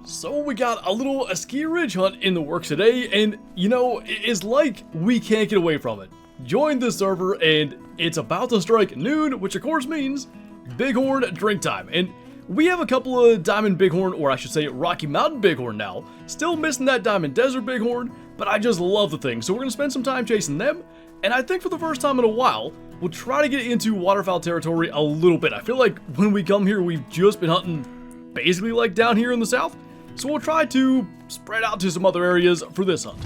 So we got a little Askiy Ridge hunt in the works today, and you know, it's like we can't get away from it. Joined the server, and it's about to strike noon, which of course means bighorn drink time. And we have a couple of diamond bighorn, or I should say Rocky Mountain bighorn now. Still missing that diamond desert bighorn, but I just love the thing. So we're gonna spend some time chasing them, and I think for the first time in a while, we'll try to get into waterfowl territory a little bit. I feel like when we come here, we've just been hunting basically like down here in the south. So we'll try to spread out to some other areas for this hunt.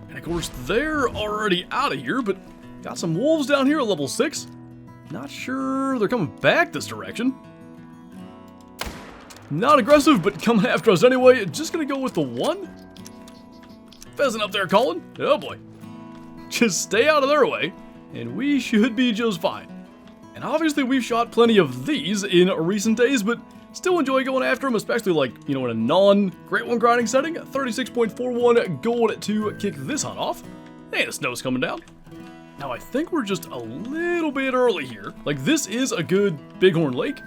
And of course, they're already out of here, but got some wolves down here at level 6. Not sure they're coming back this direction. Not aggressive, but coming after us anyway. Just gonna go with the one. Pheasant up there calling. Oh boy. Just stay out of their way, and we should be just fine. And obviously we've shot plenty of these in recent days, but still enjoy going after them, especially like, you know, in a non-Great One grinding setting. 36.41 gold to kick this hunt off. And the snow's coming down. Now I think we're just a little bit early here. Like, this is a good bighorn lake,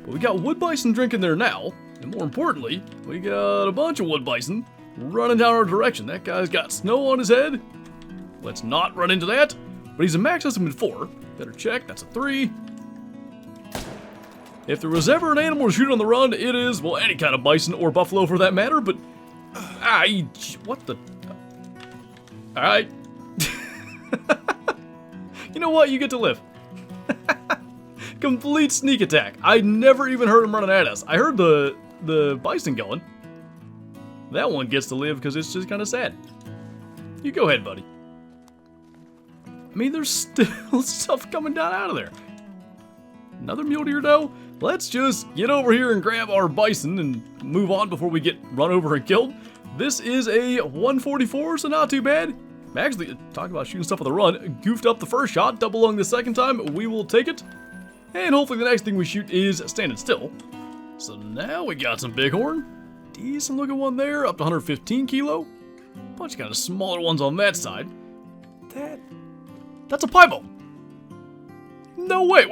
but we got wood bison drinking there now. And more importantly, we got a bunch of wood bison running down our direction. That guy's got snow on his head. Let's not run into that. But he's a max estimate 4. Better check, that's a 3. If there was ever an animal to shoot on the run, it is, well, any kind of bison or buffalo for that matter, but... what the... Alright. You know what? You get to live. Complete sneak attack. I never even heard him running at us. I heard the bison going. That one gets to live because it's just kind of sad. You go ahead, buddy. I mean, there's still stuff coming down out of there. Another mule deer, though? Let's just get over here and grab our bison and move on before we get run over and killed. This is a 144, so not too bad. Actually, talking about shooting stuff on the run, goofed up the first shot, double lung the second time, we will take it. And hopefully the next thing we shoot is standing still. So now we got some bighorn. Decent looking one there, up to 115 kilo. Bunch of kind of smaller ones on that side. That's a piebald. No way,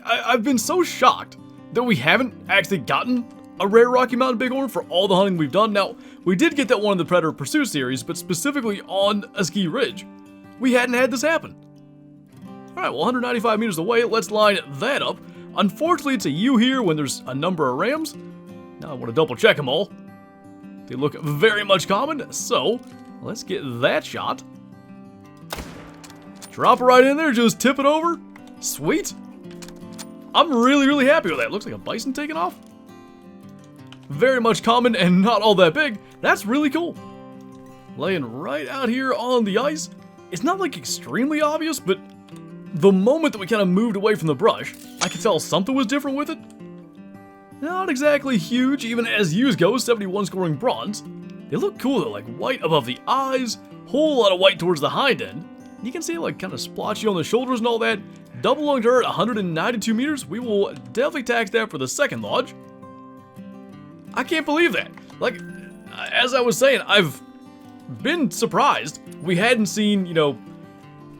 I've been so shocked that we haven't actually gotten a rare Rocky Mountain bighorn for all the hunting we've done. Now, we did get that one in the Predator Pursuit series, but specifically on Askiy Ridge, we hadn't had this happen. Alright, well, 195 meters away, let's line that up. Unfortunately, it's a U here when there's a number of rams. Now I want to double check them all. They look very much common, so let's get that shot. Drop it right in there, just tip it over. Sweet. I'm really happy with that. Looks like a bison taking off. Very much common and not all that big. That's really cool. Laying right out here on the ice. It's not like extremely obvious, but the moment that we kind of moved away from the brush, I could tell something was different with it. Not exactly huge, even as U's go, 71 scoring bronze. They look cool though, like white above the eyes, whole lot of white towards the hind end. You can see like kind of splotchy on the shoulders and all that. Double lung dirt, 192 meters. We will definitely tax that for the second lodge. I can't believe that. Like, as I was saying, I've been surprised we hadn't seen, you know,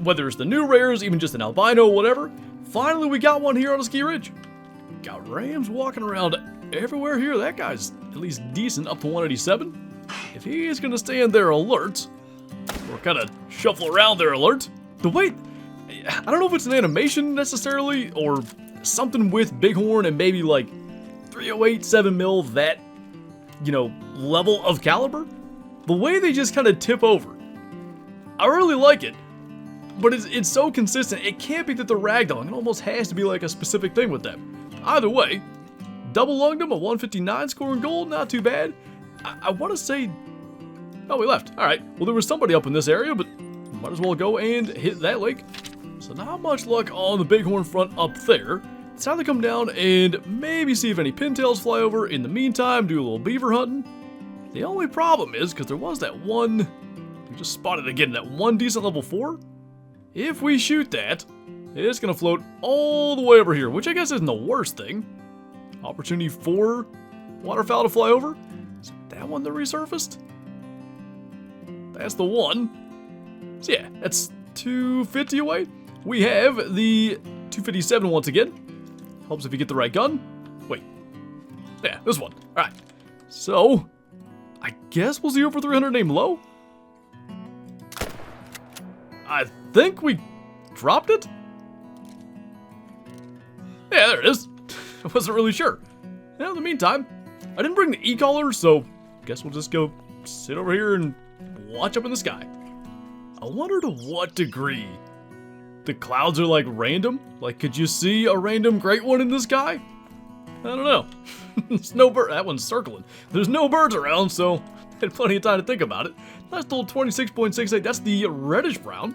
whether it's the new rares, even just an albino, whatever. Finally, we got one here on Askiy Ridge. Got rams walking around everywhere here. That guy's at least decent, up to 187. If he is going to stay in there alert, or kind of shuffle around there alert, the way, I don't know if it's an animation necessarily, or something with bighorn and maybe like 308, 7 mil, that, you know, level of caliber. The way they just kind of tip over, I really like it, but it's so consistent. It can't be that they're ragdolling. It almost has to be like a specific thing with them. Either way, double lunged them, a 159 scoring gold, not too bad. I want to say, oh, we left. All right, well, there was somebody up in this area, but might as well go and hit that lake. So not much luck on the bighorn front up there. It's time to come down and maybe see if any pintails fly over. In the meantime, do a little beaver hunting. The only problem is, because there was that one, we just spotted again, that one decent level 4. If we shoot that, it's going to float all the way over here, which I guess isn't the worst thing. Opportunity for waterfowl to fly over. Is that one that resurfaced? That's the one. So yeah, that's 250 away. We have the 257 once again. Helps if you get the right gun. Wait. Yeah, this one. Alright. So, I guess we'll see over 300 named Low. I think we dropped it? Yeah, there it is. I wasn't really sure. Yeah, in the meantime, I didn't bring the e-collar, so guess we'll just go sit over here and watch up in the sky. I wonder to what degree the clouds are like random. Like, could you see a random great one in the sky? I don't know. There's no bird. That one's circling. There's no birds around, so I had plenty of time to think about it. Nice little 26.68. That's the reddish brown.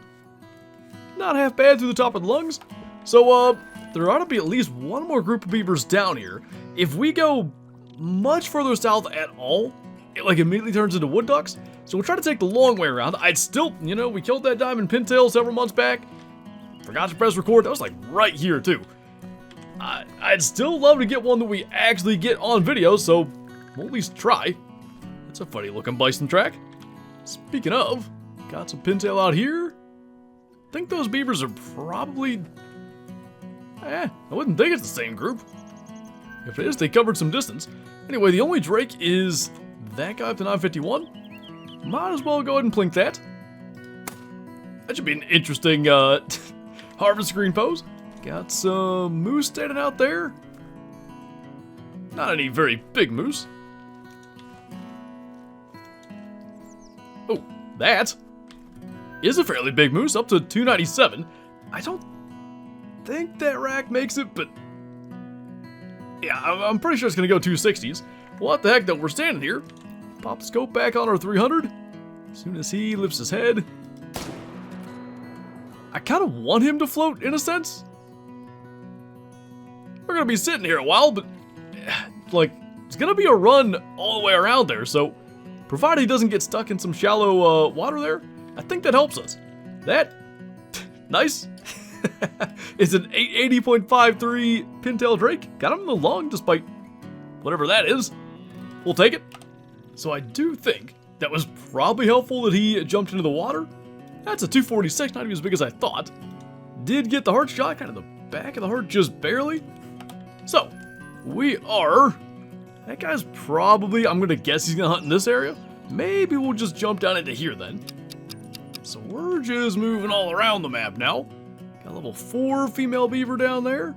Not half bad through the top of the lungs. So, there ought to be at least one more group of beavers down here. If we go much further south at all, it like immediately turns into wood ducks. So we'll try to take the long way around. I'd still, you know, we killed that diamond pintail several months back. Forgot to press record. That was like right here too. I'd still love to get one that we actually get on video, so we'll at least try. That's a funny looking bison track. Speaking of, got some pintail out here. I think those beavers are probably... I wouldn't think it's the same group. If it is, they covered some distance. Anyway, the only Drake is that guy up to 951. Might as well go ahead and plink that. That should be an interesting harvest screen pose. Got some moose standing out there. Not any very big moose. Oh, that is a fairly big moose, up to 297. I don't think that rack makes it, but yeah, I'm pretty sure it's gonna go 260s. What the heck, though, we're standing here. Pop the scope back on our 300. As soon as he lifts his head. I kind of want him to float, in a sense. We're gonna be sitting here a while, but like, it's gonna be a run all the way around there, so provided he doesn't get stuck in some shallow water there, I think that helps us. That, nice. It's an 880.53 Pintail Drake. Got him in the lung, despite whatever that is. We'll take it. So I do think that was probably helpful that he jumped into the water. That's a 246, not even as big as I thought. Did get the heart shot, kind of the back of the heart, just barely. So, we are... That guy's probably... I'm going to guess he's going to hunt in this area. Maybe we'll just jump down into here then. So we're just moving all around the map now. Got level 4 female beaver down there.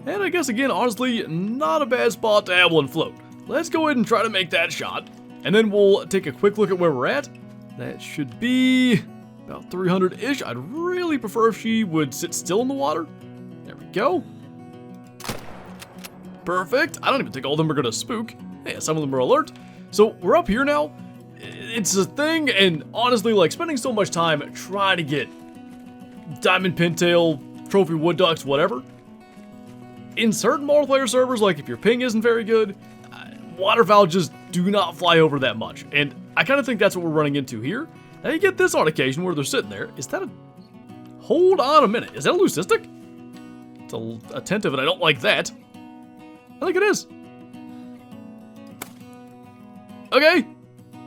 And I guess again, honestly, not a bad spot to have one float. Let's go ahead and try to make that shot. And then we'll take a quick look at where we're at. That should be about 300-ish. I'd really prefer if she would sit still in the water. There we go. Perfect. I don't even think all of them are going to spook. Yeah, some of them are alert. So we're up here now. It's a thing, and honestly, like, spending so much time trying to get diamond pintail, trophy wood ducks, whatever. In certain multiplayer servers, like if your ping isn't very good, waterfowl just do not fly over that much. And I kind of think that's what we're running into here. Now you get this on occasion where they're sitting there. Is that a... Hold on a minute. Is that a leucistic? It's attentive and I don't like that. I think it is. Okay.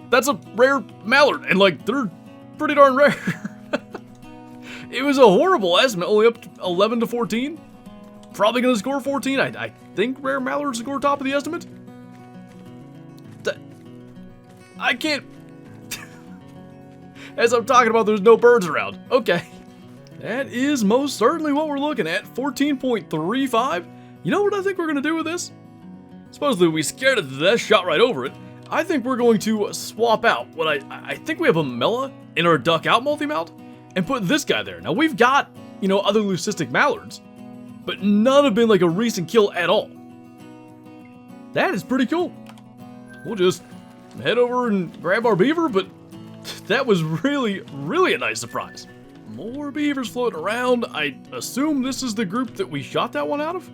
That's a rare mallard. And like, they're pretty darn rare. It was a horrible estimate. Only up to 11 to 14. Probably going to score 14. I think rare mallards score top of the estimate. I can't... As I'm talking about, there's no birds around. Okay. That is most certainly what we're looking at. 14.35. You know what I think we're going to do with this? Supposedly we scared it to death, shot right over it. I think we're going to swap out what I think we have a Mela in our duck out multi-mount and put this guy there. Now we've got, you know, other leucistic mallards, but none have been like a recent kill at all. That is pretty cool. We'll just head over and grab our beaver, but that was really, really a nice surprise. More beavers floating around. I assume this is the group that we shot that one out of?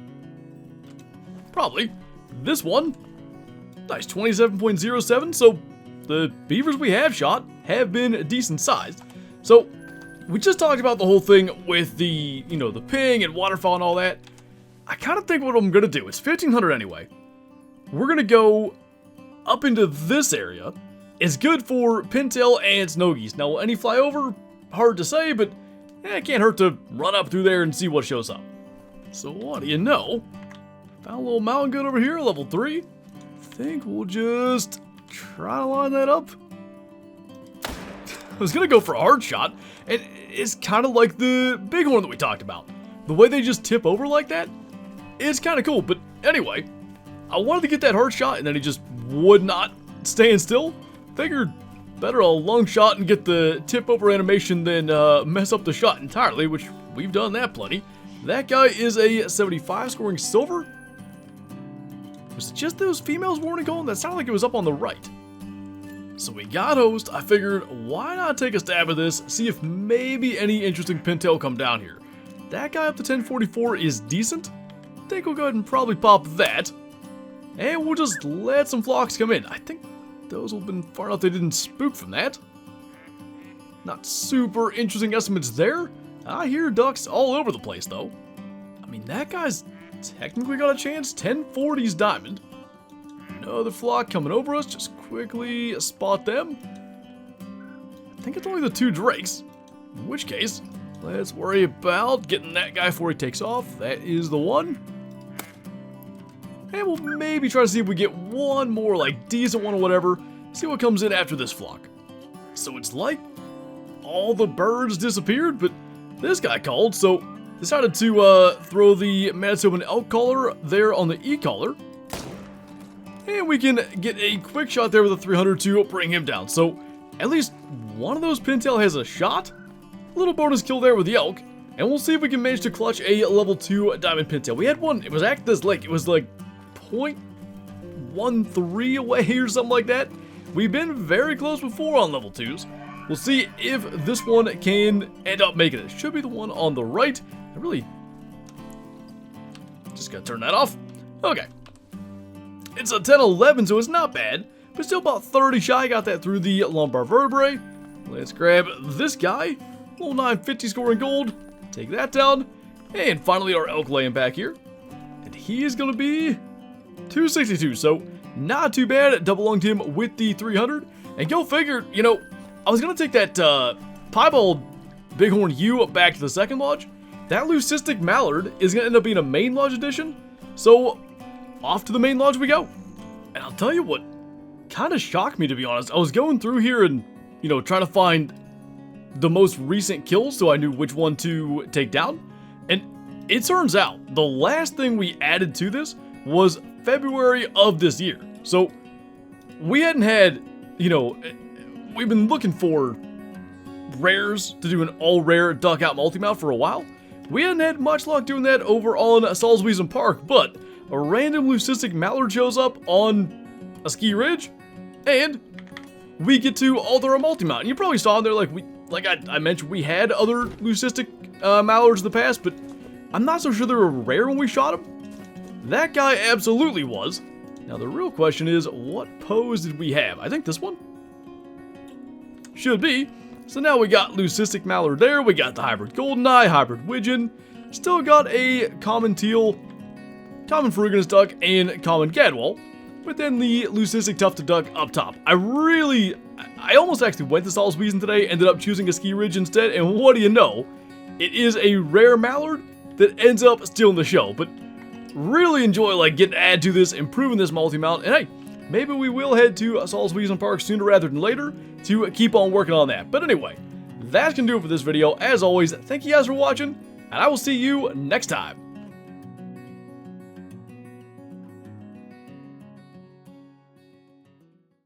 Probably. This one. Nice, 27.07. So the beavers we have shot have been decent sized. So we just talked about the whole thing with the, you know, the ping and waterfall and all that. I kind of think what I'm going to do, it's 1500 anyway. We're going to go up into this area. It's good for pintail and snow geese. Now, will any fly over? Hard to say, but it can't hurt to run up through there and see what shows up. So what do you know? Found a little mountain goat over here, level 3. think we'll just try to line that up. I was gonna go for a hard shot, and it's kind of like the bighorn that we talked about. The way they just tip over like that, it's kind of cool. But anyway, I wanted to get that hard shot, and then he just would not stand still. Figured better a long shot and get the tip over animation than mess up the shot entirely, which we've done that plenty. That guy is a 75 scoring silver. Was it just those females warning cone? That sounded like it was up on the right. So we got host. I figured, why not take a stab at this, see if maybe any interesting pintail come down here. That guy up to 1044 is decent. I think we'll go ahead and probably pop that. And we'll just let some flocks come in. I think those will have been far enough they didn't spook from that. Not super interesting estimates there. I hear ducks all over the place though. I mean, that guy's technically got a chance. 1040's diamond. Another flock coming over us. Just quickly spot them. I think it's only the 2 drakes. In which case, let's worry about getting that guy before he takes off. That is the one. And we'll maybe try to see if we get one more, like, decent one or whatever. See what comes in after this flock. So it's like all the birds disappeared, but this guy called, so decided to throw the Manitoban elk collar there on the E-collar. And we can get a quick shot there with a 300 to bring him down. So at least one of those pintail has a shot. A little bonus kill there with the elk. And we'll see if we can manage to clutch a level 2 diamond pintail. We had one, it was at this lake. It was like 0.13 away or something like that. We've been very close before on level 2s. We'll see if this one can end up making it. Should be the one on the right. I really just gotta turn that off. Okay. It's a 1011, so it's not bad, but still about 30 shy. Got that through the lumbar vertebrae. Let's grab this guy. Little 950 scoring gold. Take that down. And finally our elk laying back here. And he is going to be 262, so not too bad. Double lunged him with the 300. And go figure, you know, I was going to take that piebald bighorn ewe back to the second lodge. That leucistic mallard is going to end up being a main lodge edition. So off to the main lodge we go. And I'll tell you what kind of shocked me, to be honest. I was going through here and, you know, trying to find the most recent kills so I knew which one to take down. And it turns out the last thing we added to this was February of this year. So we hadn't had, you know, we've been looking for rares to do an all rare duck out multi-mount for a while. We hadn't had much luck doing that over on Salisbury Park, but a random leucistic mallard shows up on Askiy Ridge, and we get to alter a multi-mount. And you probably saw in there, like I mentioned, we had other leucistic mallards in the past, but I'm not so sure they were rare when we shot them. That guy absolutely was. Now the real question is, what pose did we have? I think this one should be. So now we got leucistic mallard there. We got the hybrid goldeneye, hybrid widgeon. Still got a common teal, common Ferruginous duck, and common gadwall, but then the leucistic tufted duck up top. I almost actually went to Salisbury today, ended up choosing Askiy Ridge instead, and what do you know? It is a rare mallard that ends up stealing the show, but really enjoy like getting added to this, improving this multi-mount, and hey, maybe we will head to Salisbury Park sooner rather than later to keep on working on that. But anyway, that's gonna do it for this video. As always, thank you guys for watching, and I will see you next time.